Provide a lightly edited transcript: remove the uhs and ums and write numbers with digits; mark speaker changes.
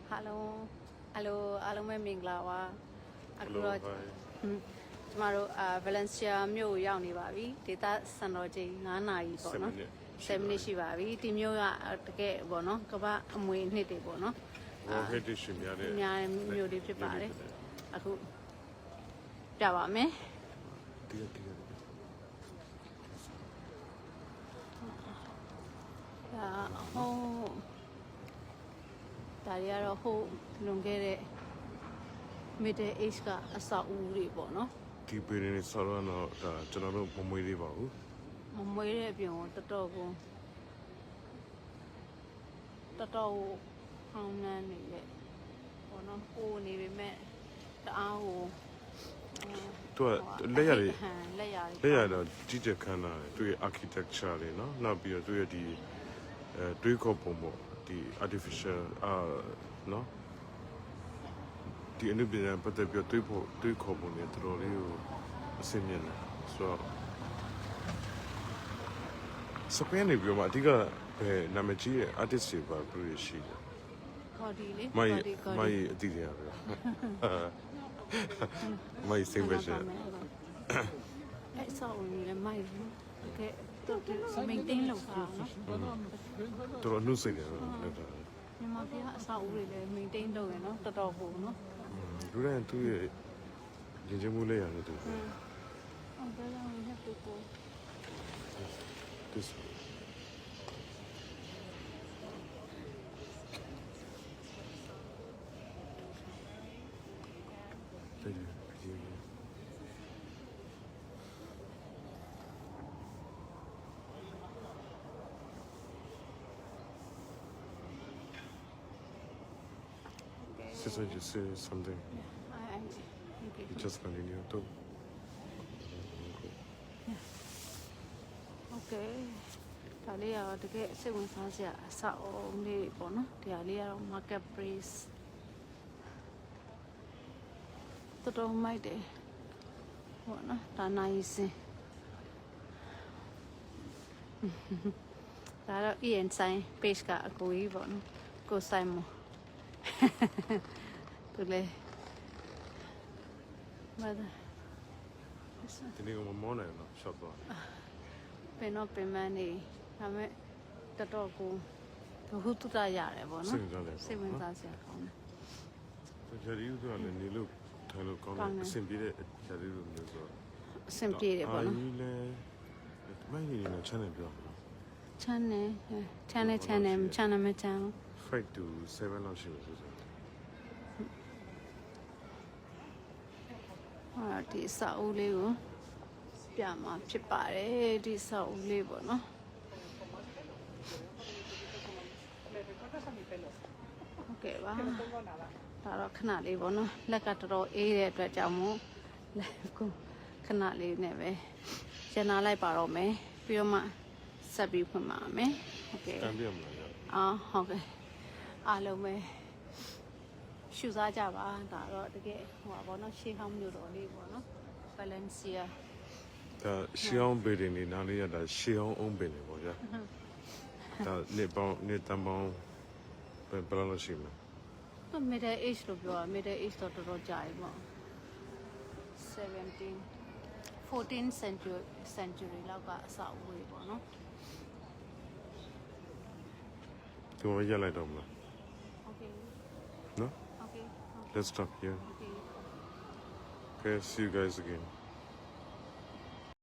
Speaker 1: Hello, hello မဲမင်္ဂလာပါအခုတော့ကျမတို့ Valencia မြို့ကိုရောက်နေပါပြီဒေသစံတော်ချိန်9နာရီပေါ့နော်7မိနစ်ရှိပါပြီဒီမြို့ကတကယ်ပေါ့နော်ကမ္ဘာအမွေနှစ်တွေပေါ့နော်
Speaker 2: heritage များတဲ့
Speaker 1: မြို့တွေဖြစ်ပါတယ်အခုပြပါမယ်
Speaker 2: ဒီ
Speaker 1: ဒါဟိုဒါတွေကတော့ဟိုလွန်ခဲ့တဲ့ Middle Age ကအဆောက်အဦတွေပေါ့နော်
Speaker 2: ဒီပေရင်ဆော်ရတော့ဒါကျွန်တော်တို့မမွေးသေးပါဘူး
Speaker 1: မမွေးတဲ့အပြင်ကိုတော်တော်ဟောင်းနှမ်းနေတဲ့ပေါ့နော်ကိုနေပေမဲ့တအားကို
Speaker 2: သူကလက်ရတော့ကြီးကျယ်ခမ်းနားတယ်သူရဲ့ architecture တွေနော်နောက်ပြီးတော့သူရဲ့ဒီတွေးခေါ်ပုံပေါ့ဒီ artificial နော်ဒီအနုပညာပတ်သက်ပြီးတွေးခေါ်ပုံတွေတော်တော်လေးကိုအဆင်မြင့်တယ်ဆိုတော့စပင်းနေပြီးတော့အဓိကနာမည်ကြီးရဲ့ artist တွေပါပြီးရရှိတယ်
Speaker 1: ခေါ်ဒီလေ
Speaker 2: မိုင်းအတိတွေရပဲမိုင်းစိတ်ပဲရှင်
Speaker 1: အဲ့ဆောက်ဝင်လေမိုင်းโอเคတော့ဒီ maintain လုပ်တာနော်
Speaker 2: တော်နှုတ်စိတ်တယ်လောက်တာ
Speaker 1: မြန်မာပြည်ကအဆောက်အဦတွေလည်း maintain လုပ်ရနော်တော်တော်ဟိုနော်
Speaker 2: လူတိုင်းသူ့ရဲ့ရင်ကျမှုလေးရတယ်သူ
Speaker 1: ဟုတ်တယ်လားဝင်ရပူ
Speaker 2: this Sister, just say something. You just continue to.
Speaker 1: Okay. ဒါလေးကတော့တကယ်စိတ်ဝင်စားစရာအဆောက်အဦလေးပေါ့နော်ဒီဟာလေးကတော့ market place တော်မိုက်တယ်ပေါ့နော်ဒါနိုင်စင်ဒါတော့ EN sign page ကအကိုကြီးပေါ့နော်ကိုဆိုင်မသူလေဘာလဲ
Speaker 2: ဒီနေ့ကမမောနိုင်တော့ shop တော့
Speaker 1: ပင်တော့ပင်မနေဒါမဲ့တော်တော်ကိုဘုသူတရတယ်ပေါ့နော်စိတ်ဝင်စားစရာကောင်းတယ်
Speaker 2: ဂျာရီဦးကလည်းနေလို့ထိုင်လို့ကောင်းတယ်အဆင်ပြေတဲ့ဂျာရီဦးမျိုးဆို
Speaker 1: အဆင်ပြေတယ်ပေါ့နော်
Speaker 2: ဒီလေမိုင်းနေနဲ့ channel ပြောပါ
Speaker 1: channel မချမ်း
Speaker 2: 5 to 7လောက်ရှိလို့ဆို
Speaker 1: ဒီစာအုပ်လေးကိုပြမှာဖြစ်ပါတယ်ဒီစာအုပ်လေးပေါ့နော်โอเคပါဒါတော့ခဏလေးပေါ့နော်လက်ကတော်တော်အေးတဲ့အတွက်ကြောင့်မို့လက်ကိုခဏလေးနဲ့ပဲကျန်လာလိုက်ပါတော့မယ်ပြီးတော့မှဆက်ပြီးဖွင့်ပါမယ်โอเค
Speaker 2: တန်ပြမ
Speaker 1: ာ
Speaker 2: လား
Speaker 1: ဟုတ်ကဲ့အားလုံးပဲရှုစားကြပါဒါတော့တကယ်ဟိုပါဘောနော်ရှေးဟောင်းမျိုးတော်လေးပေါ့နော် Valencia
Speaker 2: ဒါရှေးဟောင်းပေတွေနေနားလေးရတာရှေးဟောင်းအုံးပင်တွေပေါ့ဗျာဒါနေတန်ပေါင်းဘယ်လောက်ရှိမလဲ
Speaker 1: တော့ Middle Age လို့ပြောတာ Middle Age တော့တော်တော်ကြာပြီပေါ့14th century လောက်ကအဆောက်အဦတွေပေါ့နော်
Speaker 2: ဒီမှာရလိုက်တော့မလား
Speaker 1: Okay
Speaker 2: No?
Speaker 1: Okay.
Speaker 2: Let's stop here.
Speaker 1: Okay.
Speaker 2: Okay, see you guys again.